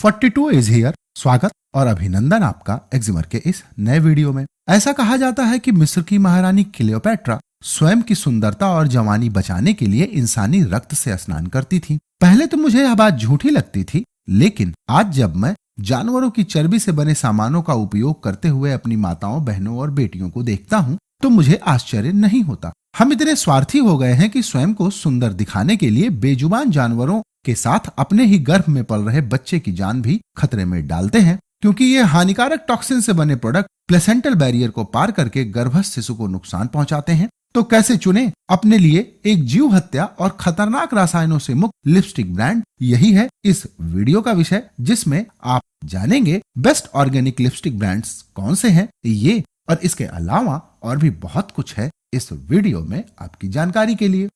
42 is here. स्वागत और अभिनंदन आपका एक्जिमर के इस नए वीडियो में। ऐसा कहा जाता है कि मिस्र की महारानी क्लियोपैट्रा स्वयं की सुंदरता और जवानी बचाने के लिए इंसानी रक्त से स्नान करती थी। पहले तो मुझे यह बात झूठी लगती थी, लेकिन आज जब मैं जानवरों की चर्बी से बने सामानों का उपयोग करते हुए अपनी माताओं, बहनों और बेटियों को देखता हूँ तो मुझे आश्चर्य नहीं होता। हम इतने स्वार्थी हो गए हैं कि स्वयं को सुंदर दिखाने के लिए बेजुबान जानवरों के साथ अपने ही गर्भ में पल रहे बच्चे की जान भी खतरे में डालते हैं, क्योंकि ये हानिकारक टॉक्सिन से बने प्रोडक्ट प्लेसेंटल बैरियर को पार करके गर्भस्थ शिशु को नुकसान पहुंचाते हैं। तो कैसे चुने अपने लिए एक जीव हत्या और खतरनाक रसायनों से मुक्त लिपस्टिक ब्रांड? यही है इस वीडियो का विषय, जिसमें आप जानेंगे बेस्ट ऑर्गेनिक लिपस्टिक ब्रांड्स कौन से हैं। ये और इसके अलावा और भी बहुत कुछ है इस वीडियो में आपकी जानकारी के लिए।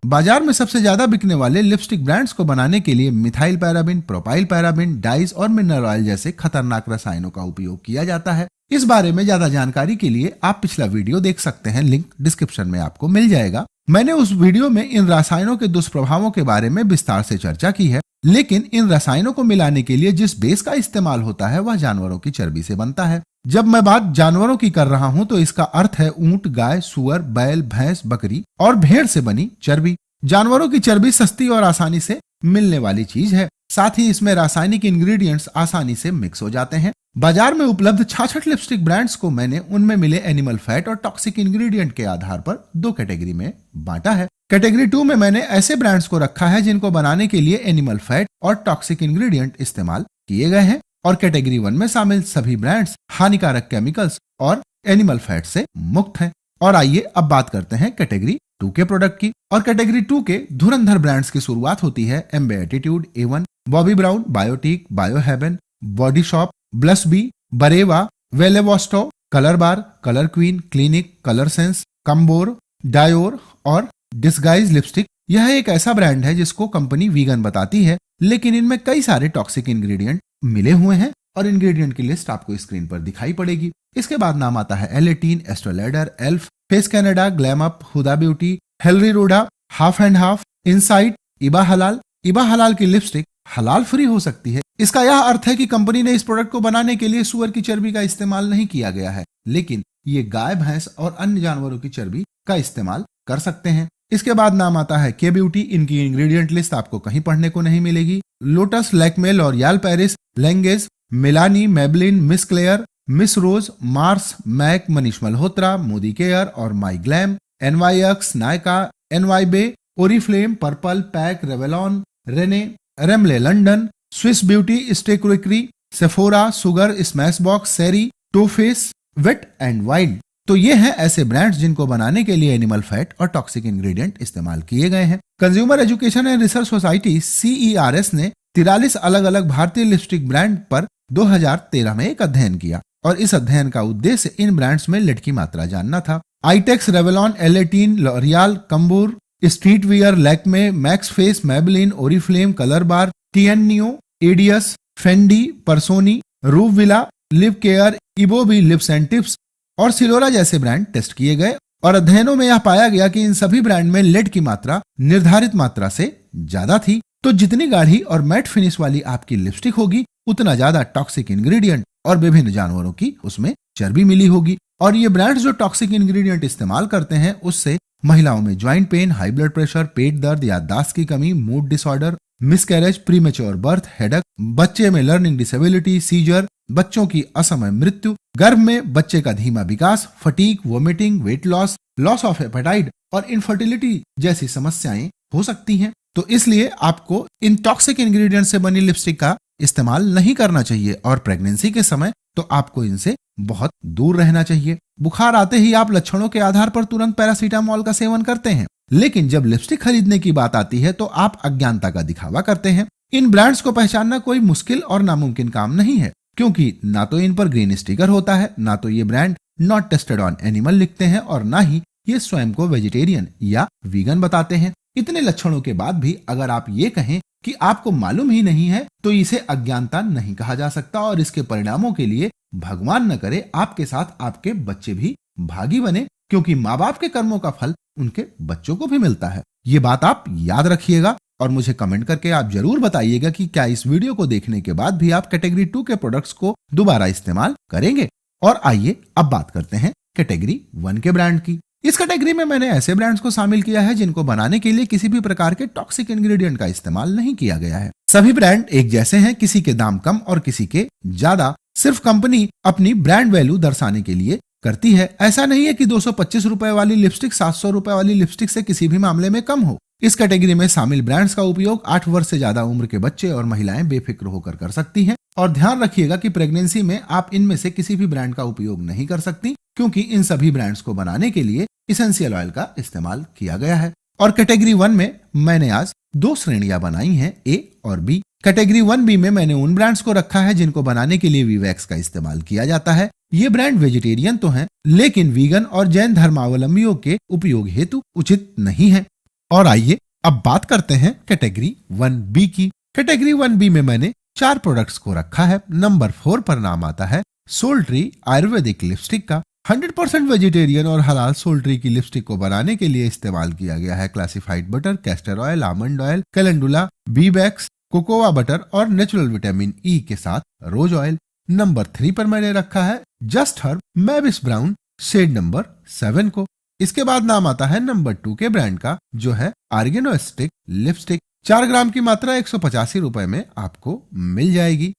बाजार में सबसे ज्यादा बिकने वाले लिपस्टिक ब्रांड्स को बनाने के लिए methyl paraben, propyl paraben, dyes और मिनरल ऑयल जैसे खतरनाक रसायनों का उपयोग किया जाता है। इस बारे में ज्यादा जानकारी के लिए आप पिछला वीडियो देख सकते हैं, लिंक डिस्क्रिप्शन में आपको मिल जाएगा। मैंने उस वीडियो में इन रसायनों के दुष्प्रभावों के बारे में विस्तार से चर्चा की है, लेकिन इन रसायनों को मिलाने के लिए जिस बेस का इस्तेमाल होता है वह जानवरों की चर्बी से बनता है। जब मैं बात जानवरों की कर रहा हूं तो इसका अर्थ है ऊंट, गाय, सुअर, बैल, भैंस, बकरी और भेड़ से बनी चर्बी। जानवरों की चर्बी सस्ती और आसानी से मिलने वाली चीज है, साथ ही इसमें रासायनिक इंग्रेडिएंट्स आसानी से मिक्स हो जाते हैं। बाजार में उपलब्ध 66 लिपस्टिक ब्रांड्स को मैंने उनमें मिले एनिमल फैट और टॉक्सिक इंग्रेडिएंट के आधार पर दो कैटेगरी में बांटा है। कैटेगरी 2 में मैंने ऐसे ब्रांड्स को रखा है जिनको बनाने के लिए एनिमल फैट और टॉक्सिक इंग्रेडिएंट इस्तेमाल किए गए हैं, और कैटेगरी 1 में शामिल सभी ब्रांड्स हानिकारक केमिकल्स और एनिमल फैट से मुक्त हैं। और आइए अब बात करते हैं कैटेगरी 2 के प्रोडक्ट की। और कैटेगरी 2 के धुरंधर ब्रांड्स की शुरुआत होती है एम्बे attitude, A1, Bobbi Brown, Biotique, Biohaven, Body Shop, ब्लस बी, बरेवा, वेलेवोस्टो, Colorbar, Color Queen, Clinique, Color Sense, कम्बोर, डायोर और डिस्गाइज लिपस्टिक। यह एक ऐसा ब्रांड है जिसको कंपनी वीगन बताती है, लेकिन इनमें कई सारे टॉक्सिक इंग्रेडिएंट मिले हुए हैं और इंग्रेडिएंट की लिस्ट आपको स्क्रीन पर दिखाई पड़ेगी। इसके बाद नाम आता है L18, Estee Lauder, Elf, Face Canada, Glam Up, Huda Beauty, Hilary Rhoda, Half and Half, Insight, Iba Halal. Iba हलाल की लिपस्टिक हलाल फ्री हो सकती है। इसका यह अर्थ है कि कंपनी ने इस प्रोडक्ट को बनाने के लिए सुअर की चर्बी का इस्तेमाल नहीं किया गया है, लेकिन ये गाय, भैंस और अन्य जानवरों की चर्बी का इस्तेमाल कर सकते हैं। इसके बाद नाम आता है के ब्यूटी। इनकी इंग्रेडिएंट लिस्ट आपको कहीं पढ़ने को नहीं मिलेगी। लोटस, लैक्मे, लॉरियल पेरिस, लेंगेज, Milani, Maybelline, Miss Claire, Miss Rose, Mars, MAC, Manish Malhotra, Modicare और My Glamm, NYX, Nykaa, NYBE, Oriflame, Purplle, PAC, Revlon, Renee, Rimmel London, Swiss Beauty, स्टेक्विक्री, सेफोरा, सुगर, स्मैश बॉक्स, सेरी, टोफेस, वेट एंड वाइल्ड। तो ये हैं ऐसे brands जिनको बनाने के लिए एनिमल फैट और टॉक्सिक इंग्रेडिएंट इस्तेमाल किए गए हैं। Consumer education and research society CERS ने 43 अलग अलग भारतीय लिपस्टिक ब्रांड पर 2013 में एक अध्ययन किया, और इस अध्ययन का उद्देश्य इन ब्रांड्स में लेड की मात्रा जानना था। आईटेक्स, रेवेलॉन, L18, लॉरियल, कम्बोर, Street Wear, Lakme, Max Face, Maybelline, Oriflame, Colorbar, टियनियो, एडियस, फेंडी, परसोनी, रूफ विला, लिव केयर, इबोबी, लिप्स एंड टिप्स और सिलोरा जैसे ब्रांड टेस्ट किए गए, और अध्ययनों में यह पाया गया कि इन सभी ब्रांड में लेड की मात्रा निर्धारित मात्रा से ज्यादा थी। तो जितनी गाढ़ी और मैट फिनिश वाली आपकी लिपस्टिक होगी, उतना ज्यादा टॉक्सिक इंग्रेडिएंट और विभिन्न जानवरों की उसमें चर्बी मिली होगी। और ये ब्रांड्स जो टॉक्सिक इंग्रेडिएंट इस्तेमाल करते हैं, उससे महिलाओं में joint pain, high blood pressure, पेट दर्द, याददाश्त की कमी, mood disorder, miscarriage, premature birth, headache, बच्चे में लर्निंग डिसेबिलिटी, सीजर, बच्चों की असमय मृत्यु, गर्भ में बच्चे का धीमा विकास, fatigue, vomiting, weight loss, loss of appetite और इनफर्टिलिटी जैसी समस्याएं हो सकती हैं। तो इसलिए आपको इन टॉक्सिक इंग्रेडिएंट से बनी लिपस्टिक का इस्तेमाल नहीं करना चाहिए, और प्रेगनेंसी के समय तो आपको इनसे बहुत दूर रहना चाहिए। बुखार आते ही आप लक्षणों के आधार पर तुरंत पैरासीटामोल का सेवन करते हैं, लेकिन जब लिपस्टिक खरीदने की बात आती है तो आप अज्ञानता का दिखावा करते हैं। इन ब्रांड्स को पहचानना कोई मुश्किल और नामुमकिन काम नहीं है, क्योंकि ना तो इन पर ग्रीन स्टिकर होता है, ना तो ये brand not tested on animal लिखते हैं, और ना ही ये स्वयं को वेजिटेरियन या वीगन बताते हैं। इतने लक्षणों के बाद भी अगर आप ये कहें कि आपको मालूम ही नहीं है, तो इसे अज्ञानता नहीं कहा जा सकता, और इसके परिणामों के लिए भगवान न करे आपके साथ आपके बच्चे भी भागी बने, क्योंकि माँ बाप के कर्मों का फल उनके बच्चों को भी मिलता है। ये बात आप याद रखिएगा और मुझे कमेंट करके आप जरूर बताइएगा कि क्या इस वीडियो को देखने के बाद भी आप कैटेगरी 2 के प्रोडक्ट्स को दोबारा इस्तेमाल करेंगे। और आइए अब बात करते हैं कैटेगरी 1 के ब्रांड की। इस कैटेगरी में मैंने ऐसे ब्रांड्स को शामिल किया है जिनको बनाने के लिए किसी भी प्रकार के टॉक्सिक इंग्रेडिएंट का इस्तेमाल नहीं किया गया है। सभी ब्रांड एक जैसे हैं, किसी के दाम कम और किसी के ज्यादा, सिर्फ कंपनी अपनी ब्रांड वैल्यू दर्शाने के लिए करती है। ऐसा नहीं है कि 225 रुपए वाली लिपस्टिक 700 रुपए वाली लिपस्टिक से किसी भी मामले में कम हो। इस कैटेगरी में शामिल ब्रांड्स का उपयोग 8 वर्ष से ज्यादा उम्र के बच्चे और महिलाएं बेफिक्र होकर कर सकती हैं। और ध्यान रखिएगा कि प्रेगनेंसी में आप इनमें से किसी भी ब्रांड का उपयोग नहीं कर सकती, क्योंकि इन सभी ब्रांड्स को बनाने के लिए इसेंशियल ऑयल का इस्तेमाल किया गया है। और कैटेगरी 1 में मैंने आज 2 श्रेणियां बनाई हैं, ए और बी। कैटेगरी 1B में मैंने उन ब्रांड्स को रखा है जिनको बनाने के लिए वीवैक्स का इस्तेमाल किया जाता है। ये ब्रांड वेजिटेरियन तो हैं, लेकिन वीगन और जैन धर्मावलंबियों के उपयोग हेतु उचित नहीं है। और आइए अब बात करते हैं कैटेगरी 1B की। कैटेगरी 1B में मैंने 4 प्रोडक्ट्स को रखा है। नंबर 4 पर नाम आता है सोल्ट्री आयुर्वेदिक लिपस्टिक का। 100% वेजिटेरियन और हलाल सोल्ट्री की लिपस्टिक को बनाने के लिए इस्तेमाल किया गया है classified butter, castor oil, almond oil, calendula, beeswax, cocoa butter और नेचुरल विटामिन ई के साथ रोज ऑयल। नंबर 3 पर मैंने रखा है just herb Mavis brown shade number 7 को। इसके बाद नाम आता है नंबर 2 के ब्रांड का, जो है आर्गेनो स्टिक लिपस्टिक। 4 ग्राम की मात्रा 185 रुपए में आपको मिल जाएगी।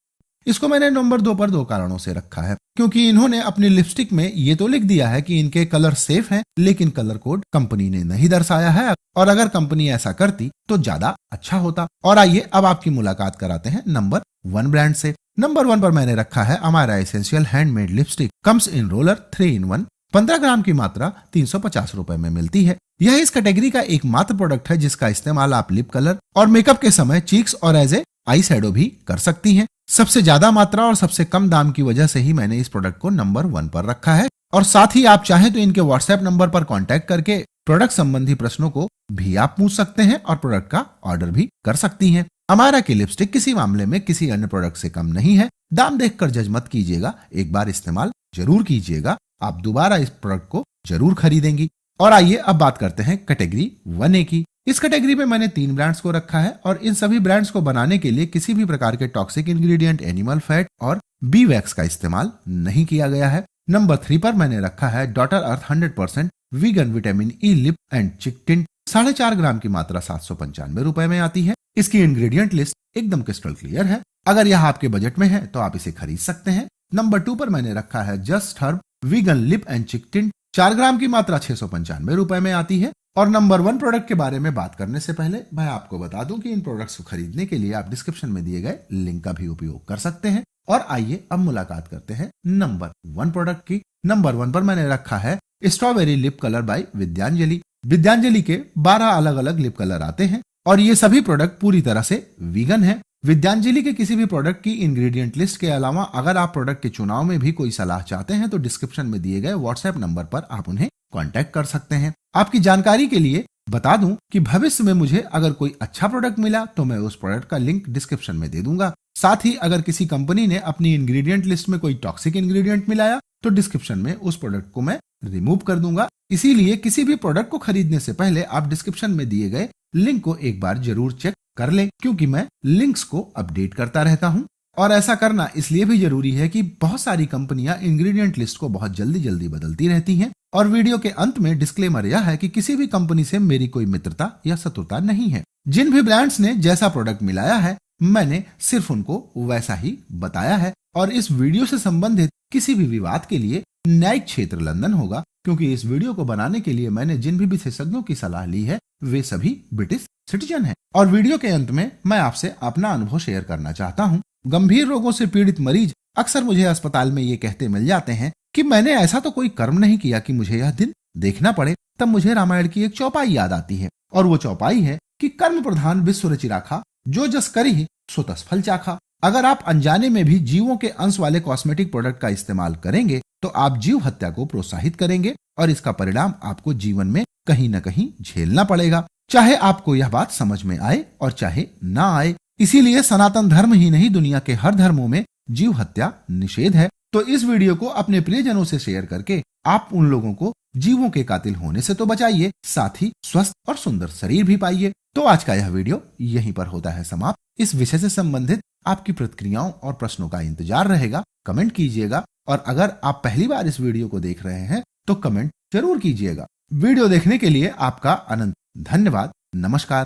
इसको मैंने नंबर 2 पर 2 कारणों से रखा है, क्योंकि इन्होंने अपनी लिपस्टिक में ये तो लिख दिया है कि इनके कलर सेफ हैं, लेकिन कलर कोड कंपनी ने नहीं दर्शाया है। और अगर कंपनी ऐसा करती तो ज्यादा अच्छा होता। और आइए अब आपकी मुलाकात कराते हैं नंबर 1 ब्रांड से। नंबर 1 पर मैंने रखा है अमारा essential handmade lipstick comes in roller 3 in 1। 15 ग्राम की मात्रा 350 रुपए में मिलती है। यह इस कैटेगरी का एकमात्र प्रोडक्ट है जिसका इस्तेमाल आप लिप कलर और मेकअप के समय चीक्स और एज ए आई शैडो भी कर सकती हैं। सबसे ज्यादा मात्रा और सबसे कम दाम की वजह से ही मैंने इस प्रोडक्ट को नंबर 1 पर रखा है। और साथ ही आप चाहें तो इनके व्हाट्सएप नंबर पर कांटेक्ट करके प्रोडक्ट संबंधी प्रश्नों को भी आप पूछ सकते हैं और प्रोडक्ट का ऑर्डर भी कर सकती हैं। अमारा की लिपस्टिक किसी मामले में किसी अन्य प्रोडक्ट से कम नहीं है। दाम देखकर जज मत कीजिएगा, एक बार इस्तेमाल जरूर कीजिएगा, आप दोबारा इस प्रोडक्ट को जरूर खरीदेंगी। और आइए अब बात करते हैं कैटेगरी 1A की। इस कैटेगरी में मैंने 3 ब्रांड्स को रखा है और इन सभी ब्रांड्स को बनाने के लिए किसी भी प्रकार के टॉक्सिक इंग्रेडिएंट, एनिमल फैट और बी वैक्स का इस्तेमाल नहीं किया गया है। नंबर 3 पर मैंने रखा है daughter earth 100% vegan vitamin E lip and चिक टिंट। 4.5 ग्राम की मात्रा 795 रुपए में आती है। इसकी इंग्रेडिएंट लिस्ट एकदम क्रिस्टल क्लियर है। अगर यह आपके बजट में है तो आप इसे खरीद सकते हैं। नंबर 2 पर मैंने रखा है just herb vegan lip and चिक टिंट। 4 ग्राम की मात्रा 695 रुपए में आती है। और नंबर 1 प्रोडक्ट के बारे में बात करने से पहले मैं आपको बता दूं कि इन प्रोडक्ट्स को खरीदने के लिए आप डिस्क्रिप्शन में दिए गए लिंक का भी उपयोग कर सकते हैं। और आइए अब मुलाकात करते हैं नंबर 1 प्रोडक्ट की। नंबर 1 पर मैंने रखा है strawberry lip colour bye Vidyanjali. Vidyanjali के 12 अलग अलग लिप कलर आते हैं और ये सभी प्रोडक्ट पूरी तरह से वीगन है। विद्यांजलि के किसी भी प्रोडक्ट की इंग्रेडिएंट लिस्ट के अलावा अगर आप प्रोडक्ट के चुनाव में भी कोई सलाह चाहते हैं तो डिस्क्रिप्शन में दिए गए व्हाट्सएप नंबर पर आप उन्हें कांटेक्ट कर सकते हैं। आपकी जानकारी के लिए बता दूं कि भविष्य में मुझे अगर कोई अच्छा प्रोडक्ट मिला तो मैं उस प्रोडक्ट का लिंक डिस्क्रिप्शन में दे दूंगा। साथ ही अगर किसी कंपनी ने अपनी इंग्रेडिएंट लिस्ट में कोई टॉक्सिक इंग्रेडिएंट मिलाया तो डिस्क्रिप्शन में उस प्रोडक्ट को मैं रिमूव कर दूंगा। इसीलिए किसी भी प्रोडक्ट को खरीदने से पहले आप डिस्क्रिप्शन में दिए गए लिंक को एक बार जरूर चेक कर लें, क्योंकि मैं लिंक्स को अपडेट करता रहता हूं। और ऐसा करना इसलिए भी जरूरी है कि बहुत सारी कंपनियां इंग्रेडिएंट लिस्ट को बहुत जल्दी जल्दी बदलती रहती हैं। और वीडियो के अंत में डिस्क्लेमर यह है कि किसी भी कंपनी से मेरी कोई मित्रता या शत्रुता नहीं है। जिन भी ब्रांड्स ने जैसा प्रोडक्ट मिलाया है मैंने सिर्फ उनको वैसा ही बताया है। और इस वीडियो से संबंधित किसी भी विवाद के लिए न्यायिक क्षेत्र लंदन होगा, क्योंकि इस वीडियो को बनाने के लिए मैंने जिन भी विशेषज्ञों की सलाह ली है वे सभी ब्रिटिश सिटीजन हैं। और वीडियो के अंत में मैं आपसे अपना अनुभव शेयर करना चाहता हूं। गंभीर रोगों से पीड़ित मरीज अक्सर मुझे अस्पताल में ये कहते मिल जाते हैं कि मैंने ऐसा तो कोई कर्म नहीं किया कि मुझे यह दिन देखना पड़े। तब मुझे रामायण की एक चौपाई याद आती है और वो चौपाई है कि कर्म प्रधान विश्व रचि राखा, जो जस करी सो तस फल चाखा। अगर आप अनजाने में भी जीवों के अंश वाले कॉस्मेटिक प्रोडक्ट का इस्तेमाल करेंगे तो आप जीव हत्या को प्रोत्साहित करेंगे और इसका परिणाम आपको जीवन में कहीं न कहीं झेलना पड़ेगा, चाहे आपको यह बात समझ में आए और चाहे ना आए। इसीलिए सनातन धर्म ही नहीं दुनिया के हर धर्मों में जीव हत्या निषेध है। तो इस वीडियो को अपने प्रियजनों से शेयर करके आप उन लोगों को जीवों के कातिल होने से तो बचाइए, साथ ही स्वस्थ और सुंदर शरीर भी पाइए। तो आज का यह वीडियो यहीं पर होता है समाप्त। इस विषय से संबंधित आपकी प्रतिक्रियाओं और प्रश्नों का इंतजार रहेगा, कमेंट कीजिएगा। और अगर आप पहली बार इस वीडियो को देख रहे हैं तो कमेंट जरूर कीजिएगा। वीडियो देखने के लिए आपका अनंत धन्यवाद। नमस्कार।